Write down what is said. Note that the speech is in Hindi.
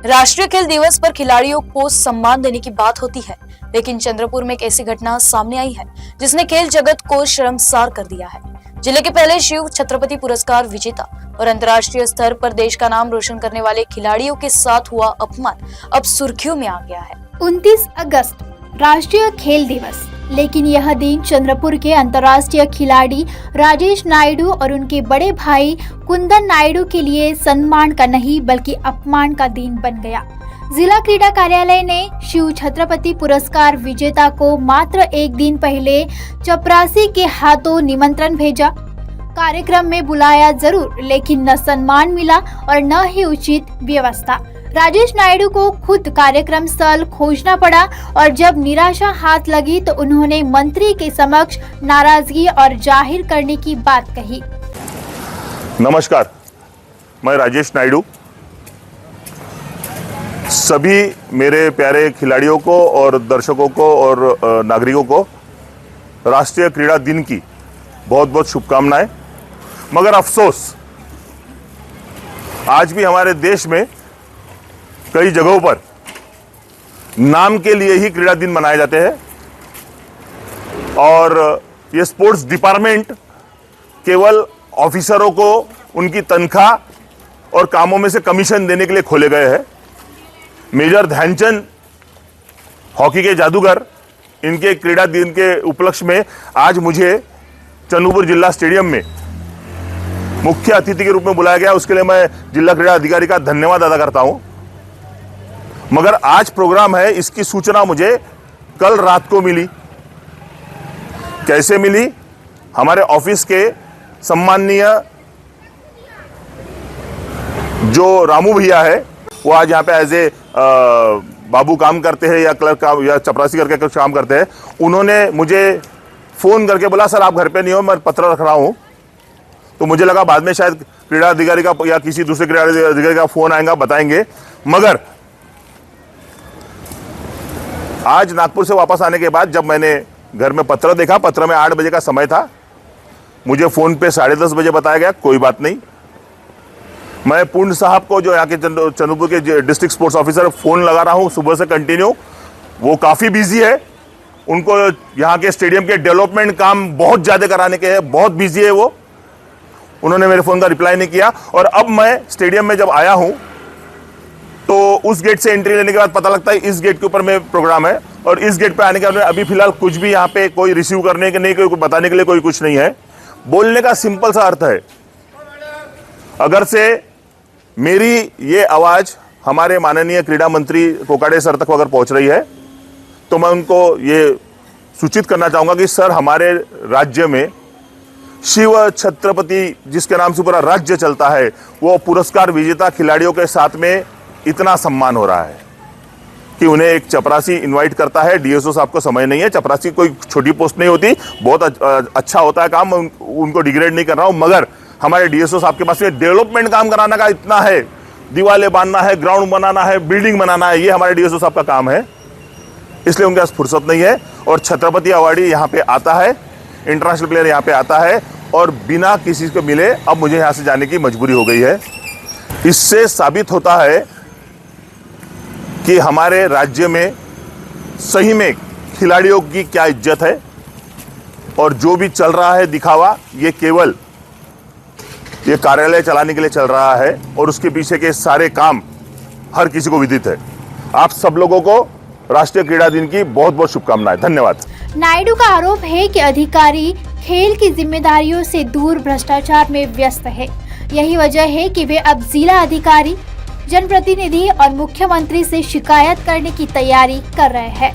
राष्ट्रीय खेल दिवस पर खिलाड़ियों को सम्मान देने की बात होती है, लेकिन चंद्रपुर में एक ऐसी घटना सामने आई है जिसने खेल जगत को शर्मसार कर दिया है। जिले के पहले शिव छत्रपति पुरस्कार विजेता और अंतर्राष्ट्रीय स्तर पर देश का नाम रोशन करने वाले खिलाड़ियों के साथ हुआ अपमान अब सुर्खियों में आ गया है। 29 अगस्त राष्ट्रीय खेल दिवस, लेकिन यह दिन चंद्रपुर के अंतर्राष्ट्रीय खिलाड़ी राजेश नायडू और उनके बड़े भाई कुंदन नायडू के लिए सम्मान का नहीं बल्कि अपमान का दिन बन गया। जिला क्रीडा कार्यालय ने शिव छत्रपति पुरस्कार विजेता को मात्र एक दिन पहले चपरासी के हाथों निमंत्रण भेजा। कार्यक्रम में बुलाया जरूर, लेकिन न सम्मान मिला और न ही उचित व्यवस्था। राजेश नायडू को खुद कार्यक्रम स्थल खोजना पड़ा और जब निराशा हाथ लगी तो उन्होंने मंत्री के समक्ष नाराजगी और जाहिर करने की बात कही। नमस्कार, मैं राजेश नायडू सभी मेरे प्यारे खिलाड़ियों को और दर्शकों को और नागरिकों को राष्ट्रीय क्रीड़ा दिन की बहुत बहुत शुभकामनाएं। मगर अफसोस, आज भी हमारे देश में कई जगहों पर नाम के लिए ही क्रीड़ा दिन मनाए जाते हैं और ये स्पोर्ट्स डिपार्टमेंट केवल ऑफिसरों को उनकी तनख्वाह और कामों में से कमीशन देने के लिए खोले गए हैं। मेजर ध्यानचंद हॉकी के जादूगर, इनके क्रीड़ा दिन के उपलक्ष्य में आज मुझे चंद्रपुर जिला स्टेडियम में मुख्य अतिथि के रूप में बुलाया गया। उसके लिए मैं जिला क्रीड़ा अधिकारी का धन्यवाद अदा करता हूं। मगर आज प्रोग्राम है, इसकी सूचना मुझे कल रात को मिली। कैसे मिली? हमारे ऑफिस के सम्माननीय जो रामू भैया है, वो आज यहाँ पे एज ए बाबू काम करते हैं या क्लर्क काम या चपरासी करके कुछ काम करते हैं। उन्होंने मुझे फ़ोन करके बोला, सर आप घर पे नहीं हो, मैं पत्र रख रहा हूँ। तो मुझे लगा बाद में शायद क्रीड़ा अधिकारी का या किसी दूसरे क्रीड़ा अधिकारी का फ़ोन आएगा, बताएंगे। मगर आज नागपुर से वापस आने के बाद जब मैंने घर में पत्र देखा, पत्र में 8 बजे का समय था, मुझे फ़ोन पे 10:30 बजे बताया गया। कोई बात नहीं, मैं पूर्ण साहब को, जो यहाँ के चंद्रपुर के डिस्ट्रिक्ट स्पोर्ट्स ऑफिसर, फ़ोन लगा रहा हूँ सुबह से कंटिन्यू। वो काफ़ी बिजी है, उनको यहाँ के स्टेडियम के डेवलपमेंट काम बहुत ज़्यादा कराने के हैं, बहुत बिजी है वो। उन्होंने मेरे फ़ोन का रिप्लाई नहीं किया। और अब मैं स्टेडियम में जब आया हूँ तो उस गेट से एंट्री लेने के बाद पता लगता है इस गेट के ऊपर में प्रोग्राम है, और इस गेट पे आने के बाद अभी फिलहाल कुछ भी यहाँ पे कोई रिसीव करने के नहीं, कोई बताने के लिए कोई कुछ नहीं है। बोलने का सिंपल सा अर्थ है, अगर से मेरी ये आवाज़ हमारे माननीय क्रीड़ा मंत्री कोकाड़े सर तक अगर पहुँच रही है तो मैं उनको ये सूचित करना चाहूँगा कि सर, हमारे राज्य में शिव छत्रपति जिसके नाम से पूरा राज्य चलता है, वो पुरस्कार विजेता खिलाड़ियों के साथ में इतना सम्मान हो रहा है कि उन्हें एक चपरासी इनवाइट करता है। डीएसओ साहब को समय नहीं है, चपरासी कोई छोटी पोस्ट नहीं होती, बहुत अच्छा होता है काम, उनको डिग्रेड नहीं कर रहा हूँ। मगर हमारे डीएसओ साहब के पास में डेवलपमेंट काम कराने का इतना है, दीवारें बांधना है, ग्राउंड बनाना है, बिल्डिंग बनाना है, ये हमारे डीएसओ साहब का काम है। इसलिए उनके पास फुर्सत नहीं है। और छत्रपति अवार्डी यहाँ पे आता है, इंटरनेशनल प्लेयर यहाँ पे आता है, और बिना किसी को मिले अब मुझे यहाँ से जाने की मजबूरी हो गई है। इससे साबित होता है कि हमारे राज्य में सही में खिलाड़ियों की क्या इज्जत है, और जो भी चल रहा है दिखावा, ये केवल ये कार्यालय चलाने के लिए चल रहा है, और उसके पीछे के सारे काम हर किसी को विदित है। आप सब लोगों को राष्ट्रीय क्रीड़ा दिन की बहुत बहुत शुभकामनाएं। धन्यवाद। नायडू का आरोप है कि अधिकारी खेल की जिम्मेदारियों से दूर भ्रष्टाचार में व्यस्त है। यही वजह है कि वे अब जिला अधिकारी, जनप्रतिनिधि और मुख्यमंत्री से शिकायत करने की तैयारी कर रहे हैं।